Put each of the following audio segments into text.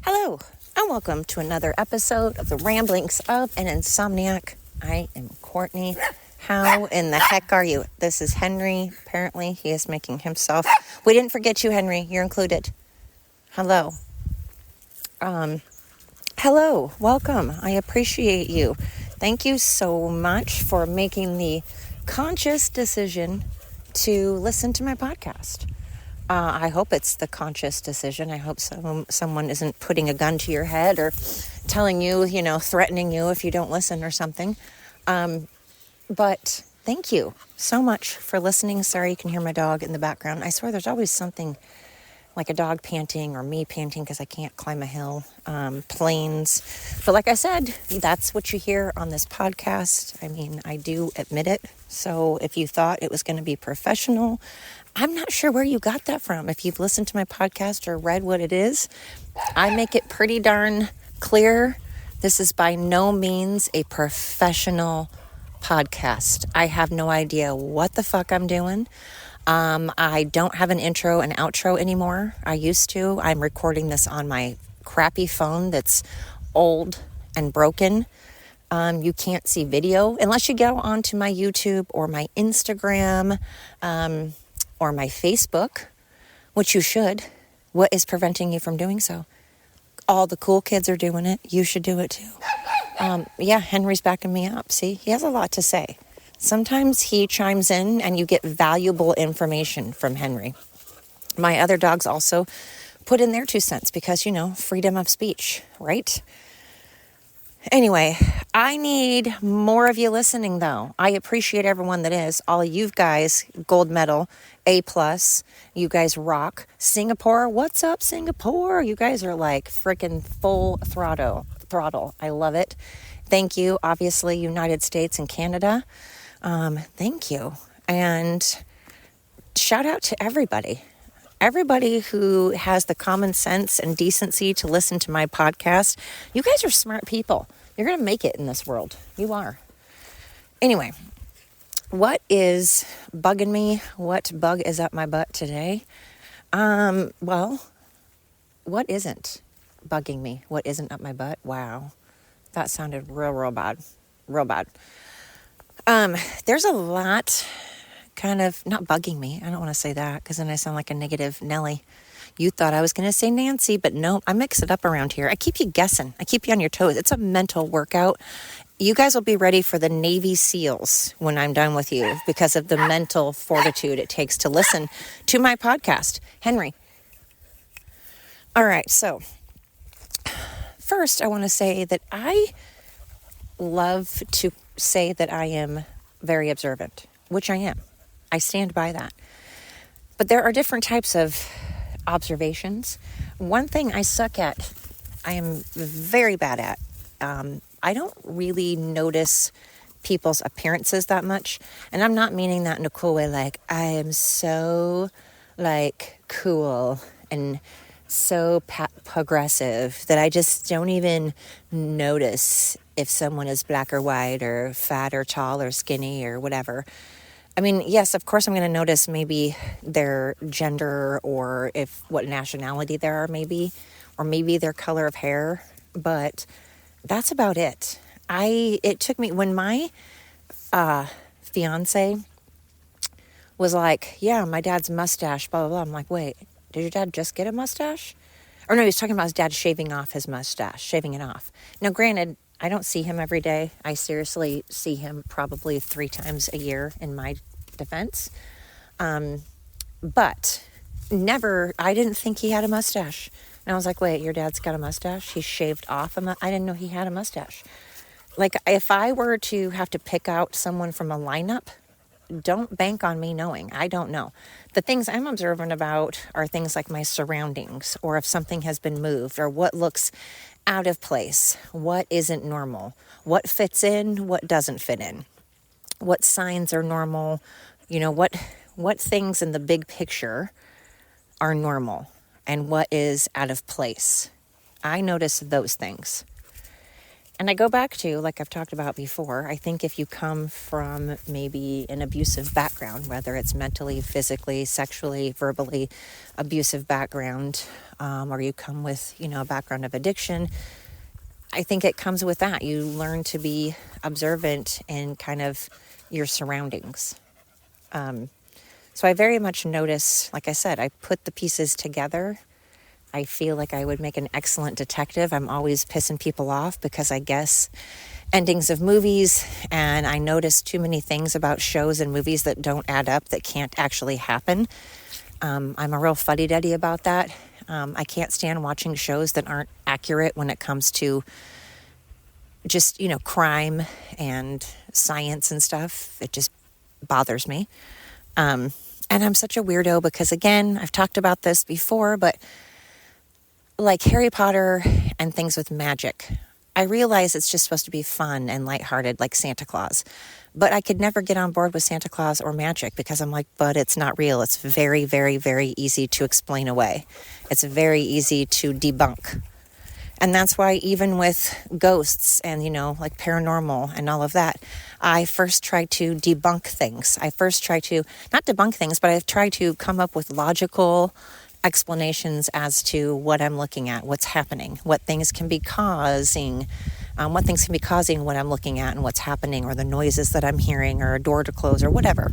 Hello, and welcome to another episode of the Ramblings of an Insomniac. I am Courtney. How in the heck are you? This is Henry. Apparently, he is making himself... We didn't forget you, Henry. You're included. Hello. Hello. Welcome. I appreciate you. Thank you so much for making the conscious decision to listen to my podcast. I hope it's the conscious decision. I hope someone isn't putting a gun to your head or telling you, threatening you if you don't listen or something. But thank you so much for listening. Sorry, you can hear my dog in the background. I swear there's always something like a dog panting or me panting because I can't climb a hill, planes. But like I said, that's what you hear on this podcast. I mean, I do admit it. So if you thought it was going to be professional, I'm not sure where you got that from. If you've listened to my podcast or read what it is, I make it pretty darn clear. This is by no means a professional podcast. I have no idea what the fuck I'm doing. I don't have an intro and outro anymore. I used to. I'm recording this on my crappy phone that's old and broken. You can't see video unless you go onto my YouTube or my Instagram, or my Facebook, which you should. What is preventing you from doing so? All the cool kids are doing it. You should do it too. Henry's backing me up. See, he has a lot to say. Sometimes he chimes in and you get valuable information from Henry. My other dogs also put in their 2 cents because, freedom of speech, right? Anyway, I need more of you listening, though. I appreciate everyone that is. All of you guys, gold medal, A+. You guys rock. Singapore, what's up, Singapore? You guys are like freaking full throttle. I love it. Thank you. Obviously, United States and Canada. Thank you. And shout out to everybody. Everybody who has the common sense and decency to listen to my podcast. You guys are smart people. You're going to make it in this world. You are. Anyway, what is bugging me? What bug is up my butt today? What isn't bugging me? What isn't up my butt? Wow. That sounded real bad. Real bad. There's a lot kind of not bugging me. I don't want to say that because then I sound like a negative Nelly. You thought I was going to say Nancy, but no, I mix it up around here. I keep you guessing. I keep you on your toes. It's a mental workout. You guys will be ready for the Navy SEALs when I'm done with you because of the mental fortitude it takes to listen to my podcast. Henry. All right. So first, I want to say that I love to say that I am very observant, which I am. I stand by that. But there are different types of observations. One thing I suck at, I am very bad at, I don't really notice people's appearances that much. And I'm not meaning that in a cool way, like I am so cool and so progressive that I just don't even notice if someone is black or white or fat or tall or skinny or whatever. I mean, yes, of course I'm going to notice maybe their gender or what nationality they are maybe, or maybe their color of hair, but that's about it. It took me, when my fiance was like, yeah, my dad's mustache, blah, blah, blah. I'm like, wait, did your dad just get a mustache? Or no, he was talking about his dad shaving off his mustache, shaving it off. Now, granted, I don't see him every day. I seriously see him probably 3 times a year in my defense. But never, I didn't think he had a mustache. And I was like, wait, your dad's got a mustache? He shaved off I didn't know he had a mustache. Like, if I were to have to pick out someone from a lineup, don't bank on me knowing. I don't know. The things I'm observant about are things like my surroundings, or if something has been moved, or what looks out of place, what isn't normal, what fits in, what doesn't fit in, what signs are normal, what things in the big picture are normal and what is out of place. I notice those things. And I go back to, like I've talked about before, I think if you come from maybe an abusive background, whether it's mentally, physically, sexually, verbally abusive background, or you come with, a background of addiction, I think it comes with that. You learn to be observant in kind of your surroundings. So I very much notice, like I said, I put the pieces together. I feel like I would make an excellent detective. I'm always pissing people off because I guess endings of movies, and I notice too many things about shows and movies that don't add up, that can't actually happen. I'm a real fuddy-duddy about that. I can't stand watching shows that aren't accurate when it comes to just, crime and science and stuff. It just bothers me. And I'm such a weirdo because, again, I've talked about this before, but like Harry Potter and things with magic, I realize it's just supposed to be fun and lighthearted like Santa Claus. But I could never get on board with Santa Claus or magic because I'm like, but it's not real. It's very, very, very easy to explain away. It's very easy to debunk. And that's why even with ghosts and, like paranormal and all of that, I first try to debunk things. I first try to, not debunk things, but I've tried to come up with logical explanations as to what I'm looking at, what's happening, what things can be causing what I'm looking at and what's happening, or the noises that I'm hearing, or a door to close, or whatever.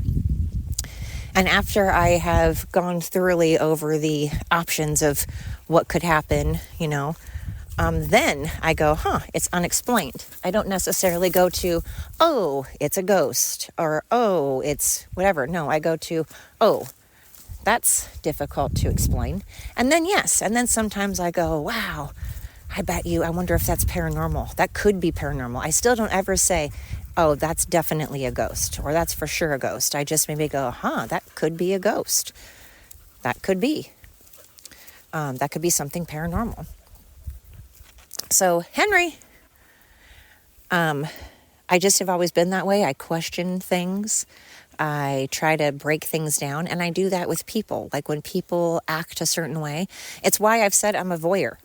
And after I have gone thoroughly over the options of what could happen, then I go, it's unexplained. I don't necessarily go to, oh, it's a ghost, or, oh, it's whatever. No, I go to, oh, that's difficult to explain. And then sometimes I go, wow, I wonder if that's paranormal. That could be paranormal. I still don't ever say, oh, that's definitely a ghost, or that's for sure a ghost. I just maybe go, that could be a ghost. That could be. That could be something paranormal. So, Henry, I just have always been that way. I question things. I try to break things down, and I do that with people. Like when people act a certain way, it's why I've said I'm a voyeur.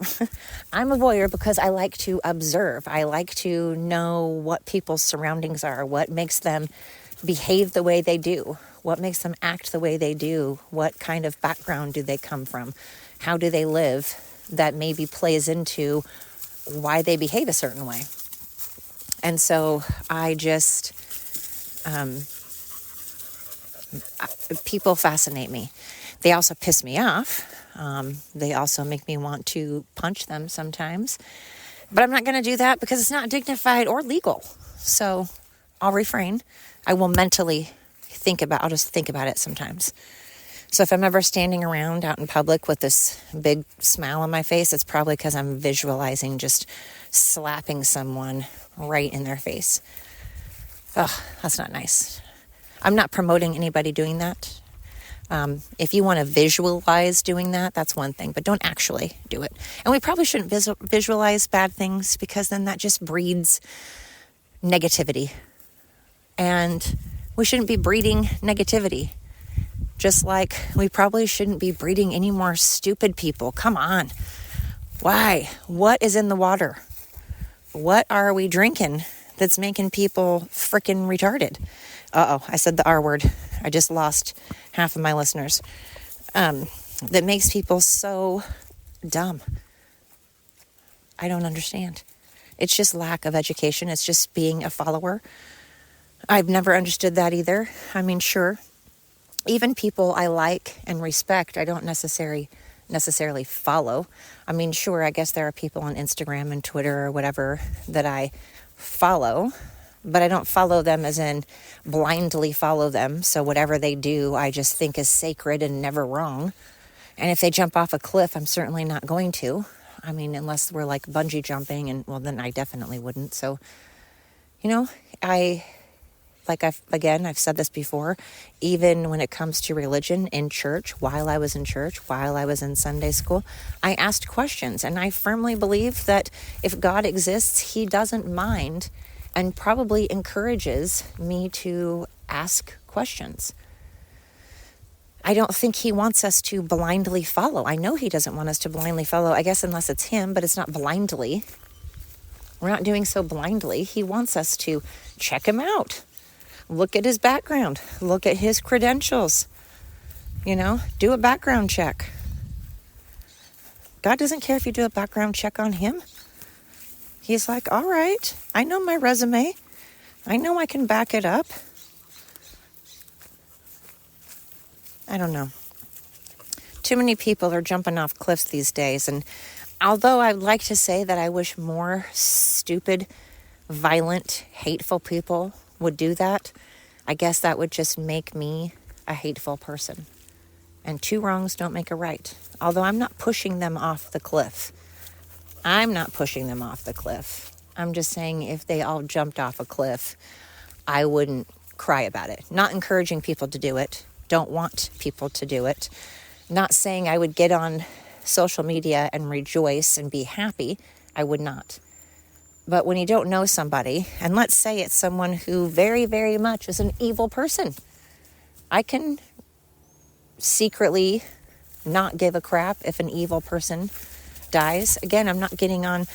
I'm a voyeur because I like to observe. I like to know what people's surroundings are, what makes them behave the way they do, what makes them act the way they do, what kind of background do they come from, how do they live, that maybe plays into why they behave a certain way. And so I just... people fascinate me. They also piss me off. They also make me want to punch them sometimes. But I'm not going to do that because it's not dignified or legal. So I'll refrain. I will mentally I'll just think about it sometimes. So if I'm ever standing around out in public with this big smile on my face, it's probably because I'm visualizing just slapping someone right in their face. Ugh, that's not nice. I'm not promoting anybody doing that. If you want to visualize doing that, that's one thing, but don't actually do it. And we probably shouldn't visualize bad things because then that just breeds negativity. And we shouldn't be breeding negativity. Just like we probably shouldn't be breeding any more stupid people. Come on. Why? What is in the water? What are we drinking that's making people freaking retarded? I said the R word. I just lost half of my listeners. That makes people so dumb. I don't understand. It's just lack of education. It's just being a follower. I've never understood that either. I mean, sure, even people I like and respect, I don't necessarily follow. I mean, sure, I guess there are people on Instagram and Twitter or whatever that I follow, but I don't follow them as in blindly follow them. So whatever they do, I just think is sacred and never wrong. And if they jump off a cliff, I'm certainly not going to. I mean, unless we're like bungee jumping, and well, then I definitely wouldn't. So, I've said this before, even when it comes to religion in church, while I was in church, while I was in Sunday school, I asked questions. And I firmly believe that if God exists, he doesn't mind and probably encourages me to ask questions. I don't think he wants us to blindly follow. I know he doesn't want us to blindly follow, I guess unless it's him, but it's not blindly. We're not doing so blindly. He wants us to check him out. Look at his background. Look at his credentials. Do a background check. God doesn't care if you do a background check on him. He's like, all right, I know my resume. I know I can back it up. I don't know. Too many people are jumping off cliffs these days. And although I'd like to say that I wish more stupid, violent, hateful people would do that, I guess that would just make me a hateful person. And two wrongs don't make a right. Although I'm not pushing them off the cliff. I'm just saying if they all jumped off a cliff, I wouldn't cry about it. Not encouraging people to do it. Don't want people to do it. Not saying I would get on social media and rejoice and be happy. I would not. But when you don't know somebody, and let's say it's someone who very, very much is an evil person, I can secretly not give a crap if an evil person dies. Again, I'm not getting on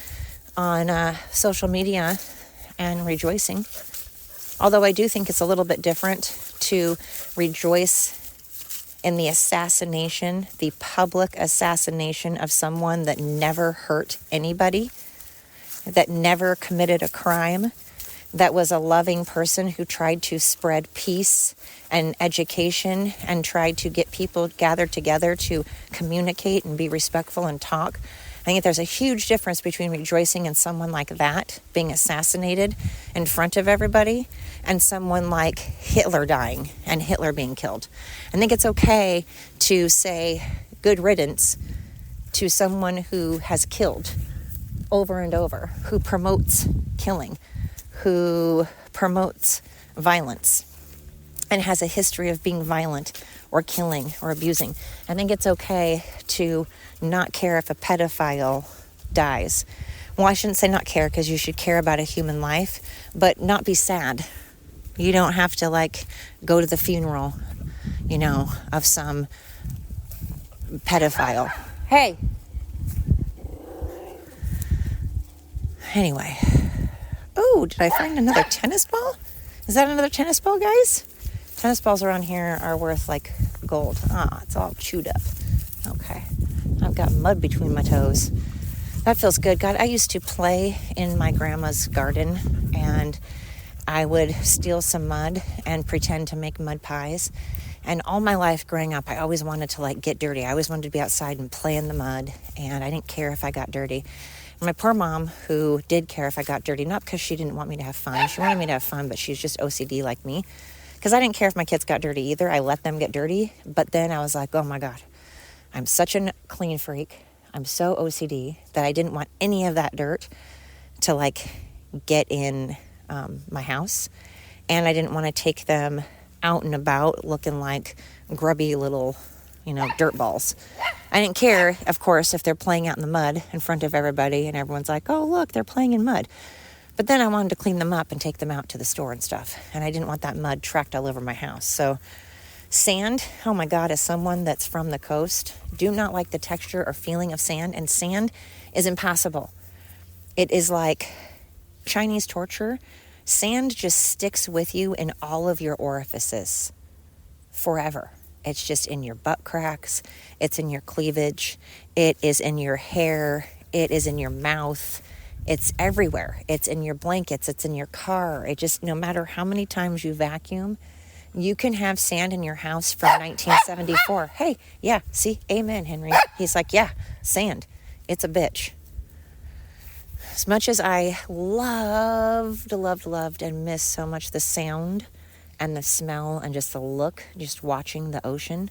social media and rejoicing. Although I do think it's a little bit different to rejoice in the assassination, the public assassination of someone that never hurt anybody, that never committed a crime, that was a loving person who tried to spread peace and education and tried to get people gathered together to communicate and be respectful and talk. I think there's a huge difference between rejoicing in someone like that being assassinated in front of everybody and someone like Hitler dying and Hitler being killed. I think it's okay to say good riddance to someone who has killed over and over, who promotes killing, who promotes violence and has a history of being violent or killing or abusing. I think it's okay to not care if a pedophile dies. Well, I shouldn't say not care, because you should care about a human life, but not be sad. You don't have to go to the funeral, of some pedophile. Hey. Anyway. Oh, did I find another tennis ball? Is that another tennis ball, guys? Tennis balls around here are worth gold. It's all chewed up. Okay. I've got mud between my toes. That feels good. God, I used to play in my grandma's garden, and I would steal some mud and pretend to make mud pies. And all my life growing up, I always wanted to get dirty. I always wanted to be outside and play in the mud, and I didn't care if I got dirty. My poor mom, who did care if I got dirty, not because she didn't want me to have fun. She wanted me to have fun, but she's just OCD like me. Because I didn't care if my kids got dirty either. I let them get dirty. But then I was like, oh my God, I'm such a clean freak. I'm so OCD that I didn't want any of that dirt to get in my house. And I didn't want to take them out and about looking like grubby little, dirt balls. I didn't care, of course, if they're playing out in the mud in front of everybody and everyone's like, oh, look, they're playing in mud. But then I wanted to clean them up and take them out to the store and stuff. And I didn't want that mud tracked all over my house. So sand, oh my God, as someone that's from the coast, do not like the texture or feeling of sand. And sand is impassable. It is like Chinese torture. Sand just sticks with you in all of your orifices forever. It's just in your butt cracks. It's in your cleavage. It is in your hair. It is in your mouth. It's everywhere. It's in your blankets. It's in your car. It just, no matter how many times you vacuum, you can have sand in your house from 1974. Hey, yeah, see, amen, Henry. He's like, yeah, sand. It's a bitch. As much as I loved and miss so much the sound and the smell and just the look, just watching the ocean,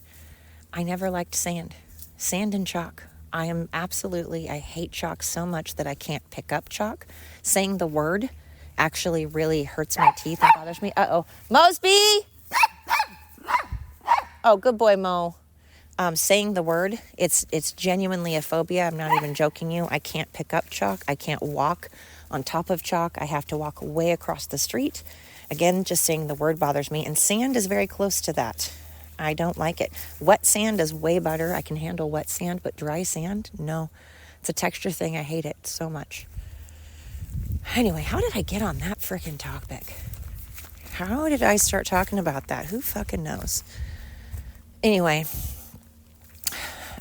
I never liked sand. Sand and chalk. I hate chalk so much that I can't pick up chalk. Saying the word actually really hurts my teeth and bothers me. Uh-oh. Mosby! Oh, good boy, Mo. Saying the word, it's genuinely a phobia. I'm not even joking you. I can't pick up chalk. I can't walk on top of chalk. I have to walk way across the street. Again, just saying the word bothers me. And sand is very close to that. I don't like it. Wet sand is way better. I can handle wet sand, but dry sand, no. It's a texture thing. I hate it so much. Anyway, how did I get on that freaking topic? How did I start talking about that? Who fucking knows? Anyway,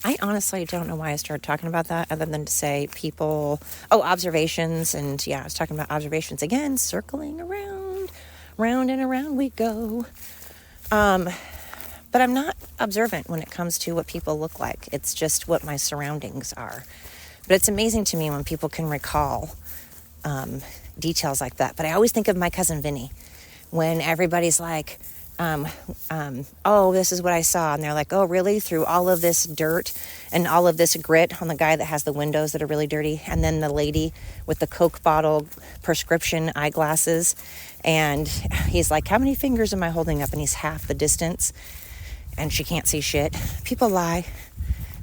I honestly don't know why I started talking about that other than to say observations. And yeah, I was talking about observations again, circling around, round and around we go. But I'm not observant when it comes to what people look like. It's just what my surroundings are. But it's amazing to me when people can recall details like that. But I always think of my cousin Vinny when everybody's like, oh, this is what I saw. And they're like, oh, really? Through all of this dirt and all of this grit on the guy that has the windows that are really dirty. And then the lady with the Coke bottle prescription eyeglasses. And he's like, how many fingers am I holding up? And he's half the distance. And she can't see shit. People lie.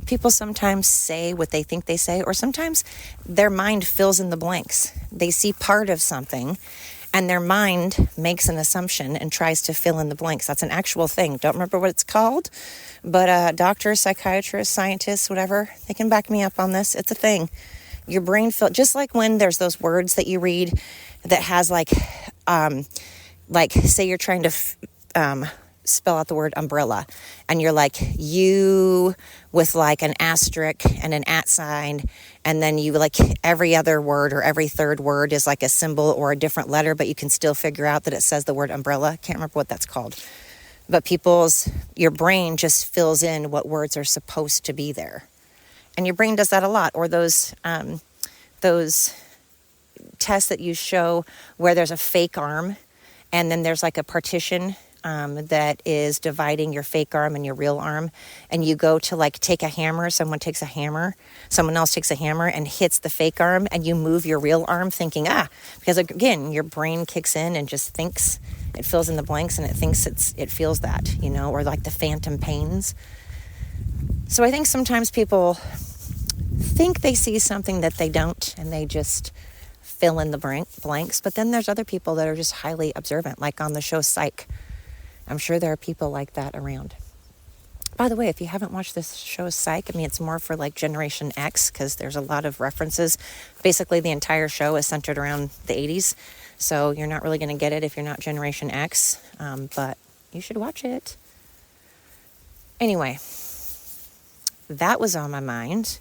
People sometimes say what they think they say, or sometimes their mind fills in the blanks. They see part of something, and their mind makes an assumption and tries to fill in the blanks. That's an actual thing. Don't remember what it's called, but doctors, psychiatrists, scientists, whatever, they can back me up on this. It's a thing. Your brain just like when there's those words that you read that has like say you're trying to spell out the word umbrella, and you're like you with like an asterisk and an @ sign, and then you like every other word or every third word is like a symbol or a different letter, but you can still figure out that it says the word umbrella. Can't remember what that's called, but your brain just fills in what words are supposed to be there, and your brain does that a lot. Or those tests that you show where there's a fake arm and then there's like a partition that is dividing your fake arm and your real arm, and you go to like take a hammer, someone else takes a hammer and hits the fake arm, and you move your real arm thinking, because again, your brain kicks in and just thinks, it fills in the blanks, and it thinks it feels that, or like the phantom pains. So I think sometimes people think they see something that they don't, and they just fill in the blanks. But then there's other people that are just highly observant, like on the show Psych. I'm sure there are people like that around. By the way, if you haven't watched this show Psych, it's more for like Generation X, because there's a lot of references. Basically, the entire show is centered around the 80s, so you're not really going to get it if you're not Generation X, but you should watch it. Anyway, that was on my mind.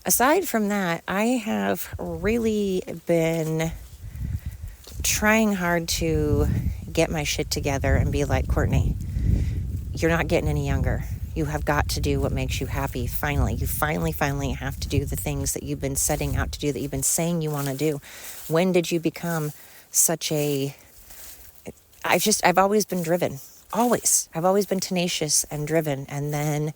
Aside from that, I have really been trying hard to get my shit together and be like, Courtney, you're not getting any younger. You have got to do what makes you happy. Finally, you finally have to do the things that you've been setting out to do, that you've been saying you want to do. When did you become such I've always been driven. Always. I've always been tenacious and driven. And then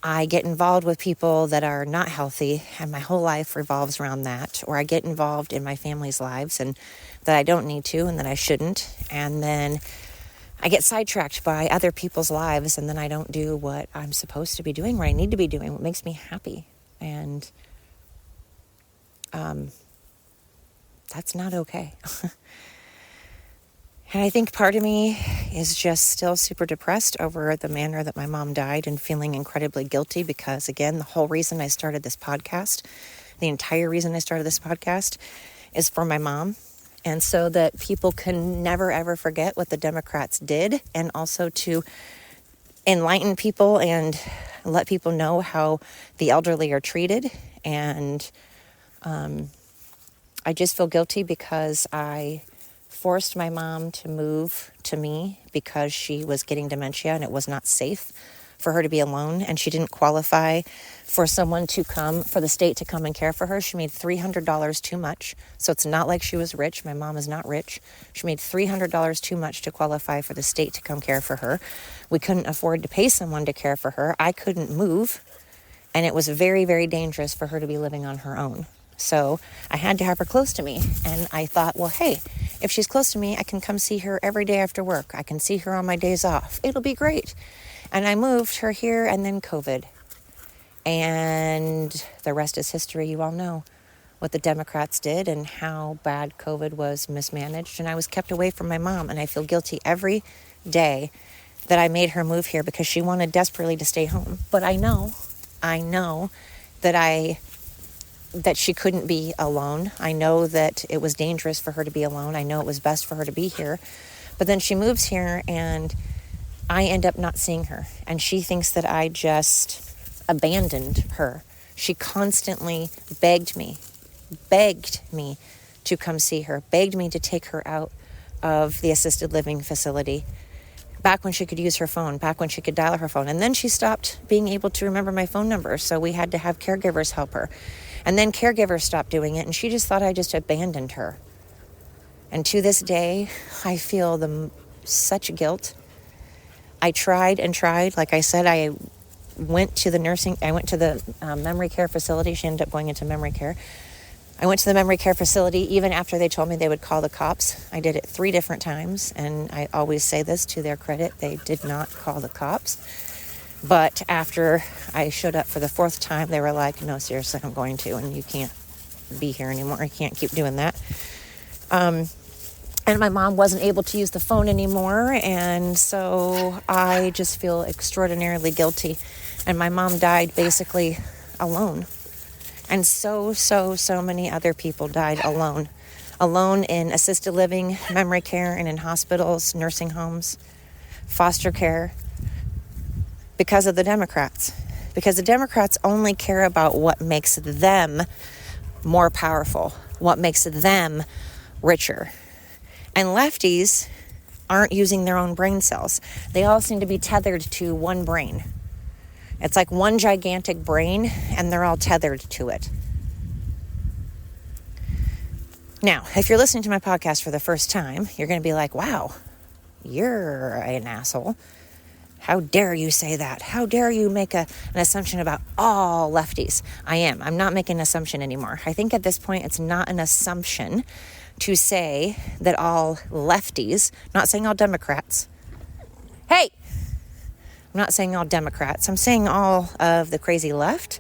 I get involved with people that are not healthy, and my whole life revolves around that. Or I get involved in my family's lives and that I don't need to and that I shouldn't. And then I get sidetracked by other people's lives, and then I don't do what I'm supposed to be doing, what I need to be doing, what makes me happy. And that's not okay. And I think part of me is just still super depressed over the manner that my mom died, and feeling incredibly guilty because, again, the whole reason I started this podcast, the entire reason I started this podcast is for my mom. And so that people can never, ever forget what the Democrats did, and also to enlighten people and let people know how the elderly are treated. And I just feel guilty because I forced my mom to move to me because she was getting dementia and it was not safe for her to be alone, and she didn't qualify for someone to come, for the state to come and care for her. She made $300 too much. So it's not like she was rich. My mom is not rich. She made $300 too much to qualify for the state to come care for her. We couldn't afford to pay someone to care for her. I couldn't move, and it was very, very dangerous for her to be living on her own. So I had to have her close to me, and I thought, well, hey, if she's close to me, I can come see her every day after work. I can see her on my days off. It'll be great. And I moved her here, and then COVID. And the rest is history. You all know what the Democrats did and how bad COVID was mismanaged. And I was kept away from my mom, and I feel guilty every day that I made her move here because she wanted desperately to stay home. But I know that I that she couldn't be alone. I know that it was dangerous for her to be alone. I know it was best for her to be here. But then she moves here and I end up not seeing her. And she thinks that I just abandoned her. She constantly begged me to come see her, begged me to take her out of the assisted living facility. Back when she could use her phone, back when she could dial her phone. And then she stopped being able to remember my phone number, so we had to have caregivers help her. And then caregivers stopped doing it, and she just thought I just abandoned her. And to this day, I feel such guilt. I tried and tried. Like I said, I went to the memory care facility. She ended up going into memory care. I went to the memory care facility even after they told me they would call the cops. I did it 3 different times, and I always say this to their credit. They did not call the cops. But after I showed up for the 4th time, they were like, no, seriously, I'm going to, and you can't be here anymore. I can't keep doing that. And my mom wasn't able to use the phone anymore, and so I just feel extraordinarily guilty. And my mom died basically alone. And so many other people died alone. Alone in assisted living, memory care, and in hospitals, nursing homes, foster care. Because of the Democrats. Because the Democrats only care about what makes them more powerful, what makes them richer. And lefties aren't using their own brain cells. They all seem to be tethered to one brain. It's like one gigantic brain, and they're all tethered to it. Now, if you're listening to my podcast for the first time, you're going to be like, wow, you're an asshole. How dare you say that? How dare you make an assumption about all lefties? I am. I'm not making an assumption anymore. I think at this point, it's not an assumption to say that all lefties, not saying all Democrats. Hey! I'm not saying all Democrats. I'm saying all of the crazy left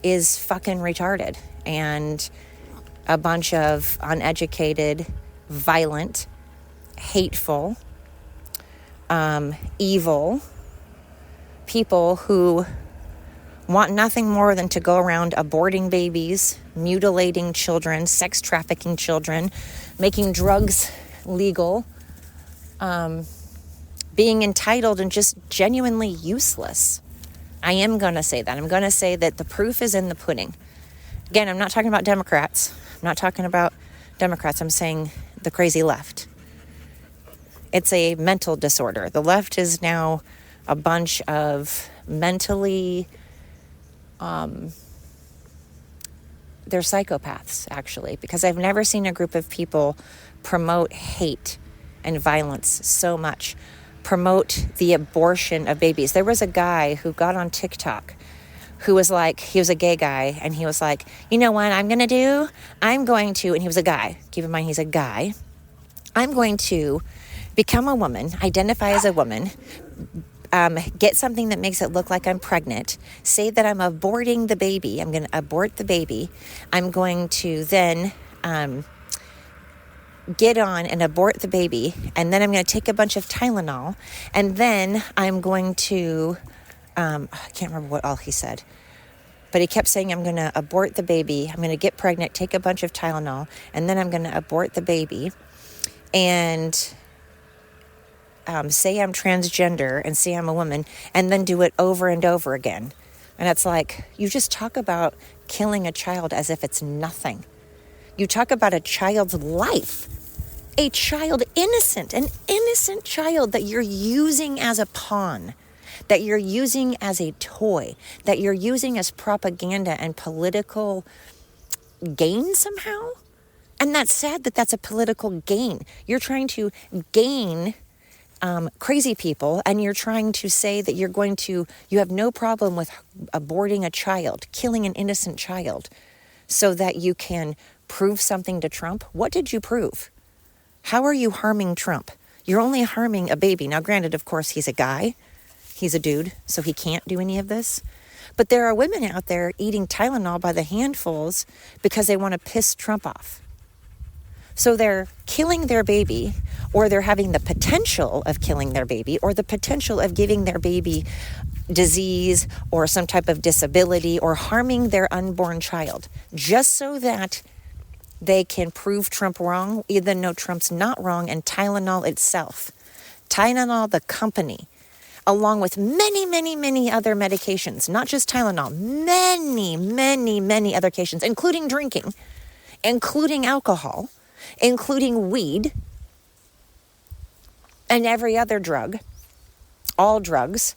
is fucking retarded and a bunch of uneducated, violent, hateful, evil people who want nothing more than to go around aborting babies, mutilating children, sex trafficking children, making drugs legal, being entitled and just genuinely useless. I am going to say that. I'm going to say that the proof is in the pudding. Again, I'm not talking about Democrats. I'm not talking about Democrats. I'm saying the crazy left. It's a mental disorder. The left is now a bunch of mentally, they're psychopaths, actually, because I've never seen a group of people promote hate and violence so much. Promote the abortion of babies. There was a guy who got on TikTok who was like, he was a gay guy, and he was like, you know what I'm going to do? I'm going to, and he was a guy. Keep in mind, he's a guy. I'm going to become a woman, identify as a woman, get something that makes it look like I'm pregnant, say that I'm aborting the baby. I'm going to abort the baby. I'm going to then get on and abort the baby, and then I'm going to take a bunch of Tylenol, and then I'm going to, I can't remember what all he said, but he kept saying, I'm going to abort the baby, I'm going to get pregnant, take a bunch of Tylenol, and then I'm going to abort the baby, and say I'm transgender, and say I'm a woman, and then do it over and over again. And it's like, you just talk about killing a child as if it's nothing. You talk about a child's life. A child, an innocent child that you're using as a pawn, that you're using as a toy, that you're using as propaganda and political gain somehow. And that's sad that that's a political gain. You're trying to gain crazy people, and you're trying to say that you have no problem with aborting a child, killing an innocent child, so that you can prove something to Trump. What did you prove? How are you harming Trump? You're only harming a baby. Now, granted, of course, he's a guy. He's a dude, so he can't do any of this. But there are women out there eating Tylenol by the handfuls because they want to piss Trump off. So they're killing their baby, or they're having the potential of killing their baby, or the potential of giving their baby disease or some type of disability or harming their unborn child, just so that they can prove Trump wrong, even though Trump's not wrong, and Tylenol itself. Tylenol, the company, along with many, many, many other medications, not just Tylenol, many, many, many other medications, including drinking, including alcohol, including weed, and every other drug, all drugs,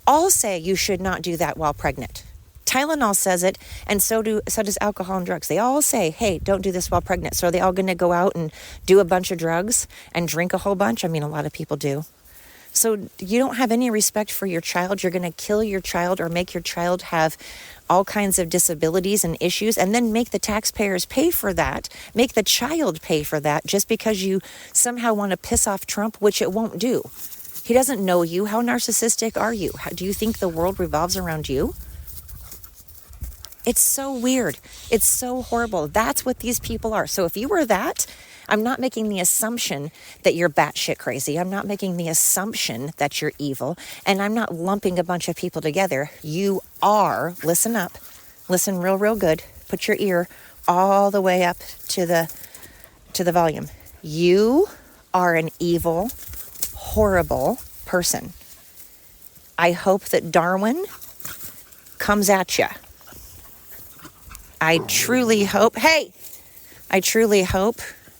all say you should not do that while pregnant. Tylenol says it, and so does alcohol and drugs. They all say, hey, don't do this while pregnant. So are they all going to go out and do a bunch of drugs and drink a whole bunch? I mean, a lot of people do. So you don't have any respect for your child. You're going to kill your child or make your child have all kinds of disabilities and issues, and then make the taxpayers pay for that, make the child pay for that, just because you somehow want to piss off Trump, which it won't do. He doesn't know you. How narcissistic are you? Do you think the world revolves around you? It's so weird. It's so horrible. That's what these people are. So if you were that, I'm not making the assumption that you're batshit crazy. I'm not making the assumption that you're evil. And I'm not lumping a bunch of people together. You are, listen up, listen real good. Put your ear all the way up to the volume. You are an evil, horrible person. I hope that Darwin comes at you. I truly hope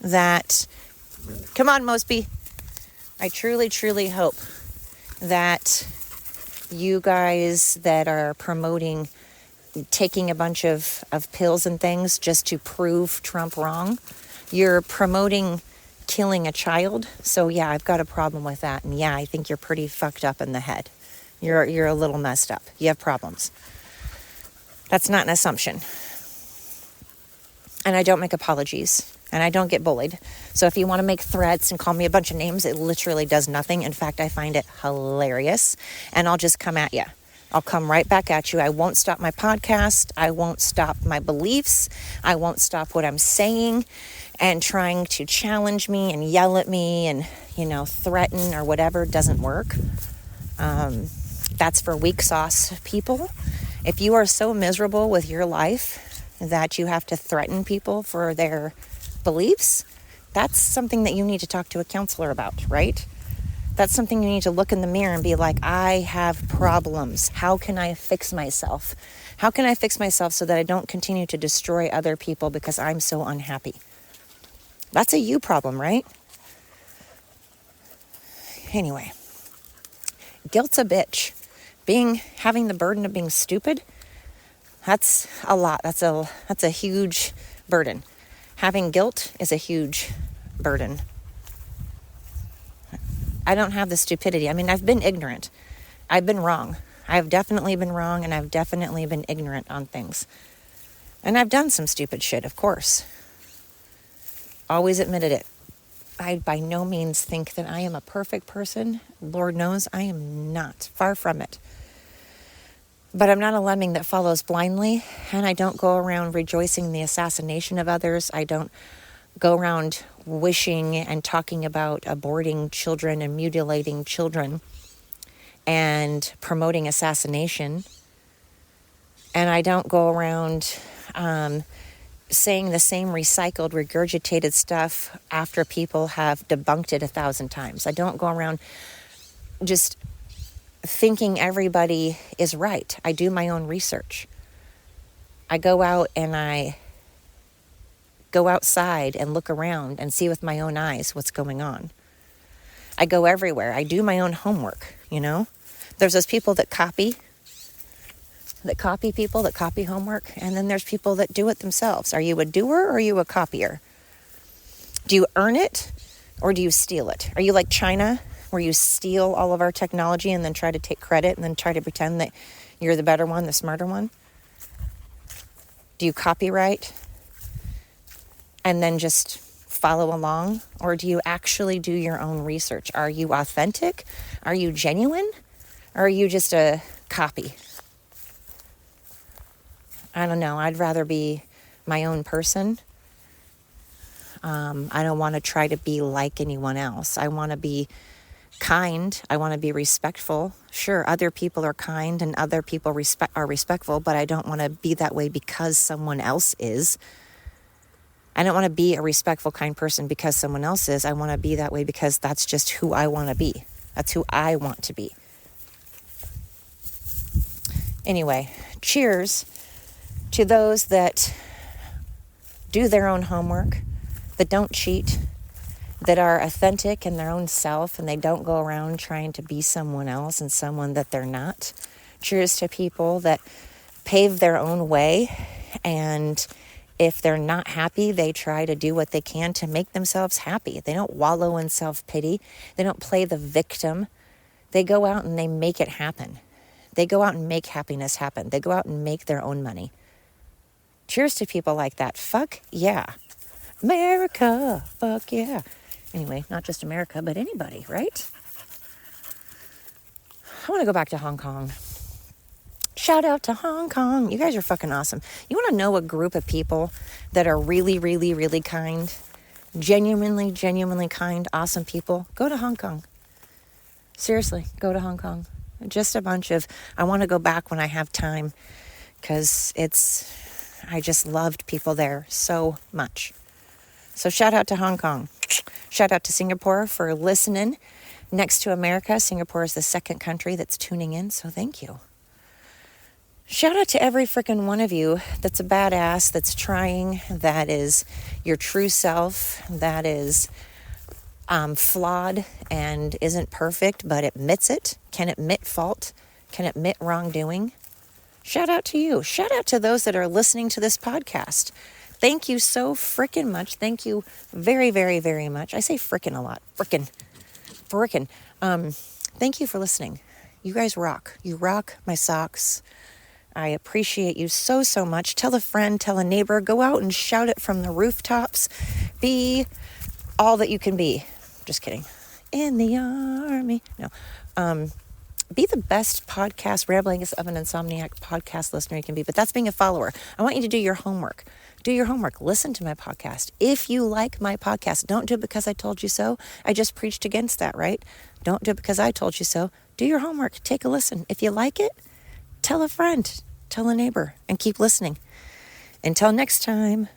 that, come on, Mosby. I truly hope that you guys that are promoting taking a bunch of pills and things just to prove Trump wrong, you're promoting killing a child. So yeah, I've got a problem with that. And yeah, I think you're pretty fucked up in the head. You're a little messed up. You have problems. That's not an assumption. And I don't make apologies, and I don't get bullied. So if you want to make threats and call me a bunch of names, it literally does nothing. In fact, I find it hilarious, and I'll just come at you. I'll come right back at you. I won't stop my podcast. I won't stop my beliefs. I won't stop what I'm saying and trying to challenge me and yell at me and, threaten or whatever doesn't work. That's for weak sauce people. If you are so miserable with your life that you have to threaten people for their beliefs, that's something that you need to talk to a counselor about, right? That's something you need to look in the mirror and be like, I have problems. How can I fix myself? How can I fix myself so that I don't continue to destroy other people because I'm so unhappy? That's a you problem, right? Anyway, guilt's a bitch. Having the burden of being stupid, that's a lot. That's a huge burden. Having guilt is a huge burden. I don't have the stupidity. I mean, I've been ignorant. I've been wrong. I've definitely been wrong, and I've definitely been ignorant on things. And I've done some stupid shit, of course. Always admitted it. I by no means think that I am a perfect person. Lord knows I am not. Far from it. But I'm not a lemming that follows blindly, and I don't go around rejoicing in the assassination of others. I don't go around wishing and talking about aborting children and mutilating children and promoting assassination. And I don't go around saying the same recycled, regurgitated stuff after people have debunked it 1,000 times. I don't go around just thinking everybody is right. I do my own research. I go out and I go outside and look around and see with my own eyes what's going on. I go everywhere. I do my own homework, There's those people that copy people, that copy homework, and then there's people that do it themselves. Are you a doer or are you a copier? Do you earn it or do you steal it? Are you like China, where you steal all of our technology and then try to take credit and then try to pretend that you're the better one, the smarter one? Do you copyright and then just follow along? Or do you actually do your own research? Are you authentic? Are you genuine? Or are you just a copy? I don't know. I'd rather be my own person. I don't want to try to be like anyone else. I want to be kind. I want to be respectful. Sure, other people are kind and other people are respectful, but I don't want to be that way because someone else is. I don't want to be a respectful, kind person because someone else is. I want to be that way because that's just who I want to be. That's who I want to be. Anyway, cheers to those that do their own homework, that don't cheat, that are authentic in their own self, and they don't go around trying to be someone else and someone that they're not. Cheers to people that pave their own way, and if they're not happy, they try to do what they can to make themselves happy. They don't wallow in self-pity. They don't play the victim. They go out and they make it happen. They go out and make happiness happen. They go out and make their own money. Cheers to people like that. Fuck yeah. America. Fuck yeah. Anyway, not just America, but anybody, right? I want to go back to Hong Kong. Shout out to Hong Kong. You guys are fucking awesome. You want to know a group of people that are really, really, really kind? Genuinely, genuinely kind, awesome people? Go to Hong Kong. Seriously, go to Hong Kong. Just a bunch of, I want to go back when I have time because I just loved people there so much. So shout out to Hong Kong. Shout out to Singapore for listening. Next to America, Singapore is the second country that's tuning in, so thank you. Shout out to every freaking one of you that's a badass, that's trying, that is your true self, that is flawed and isn't perfect, but admits it, can admit fault, can admit wrongdoing. Shout out to you. Shout out to those that are listening to this podcast. Thank you so freaking much. Thank you very, very, very much. I say freaking a lot. Freaking. Thank you for listening. You guys rock. You rock my socks. I appreciate you so, so much. Tell a friend, tell a neighbor, go out and shout it from the rooftops. Be all that you can be. Just kidding. In the army. No. Be the best podcast, ramblings of an insomniac podcast listener you can be. But that's being a follower. I want you to do your homework. Do your homework. Listen to my podcast. If you like my podcast, don't do it because I told you so. I just preached against that, right? Don't do it because I told you so. Do your homework. Take a listen. If you like it, tell a friend, tell a neighbor, and keep listening. Until next time.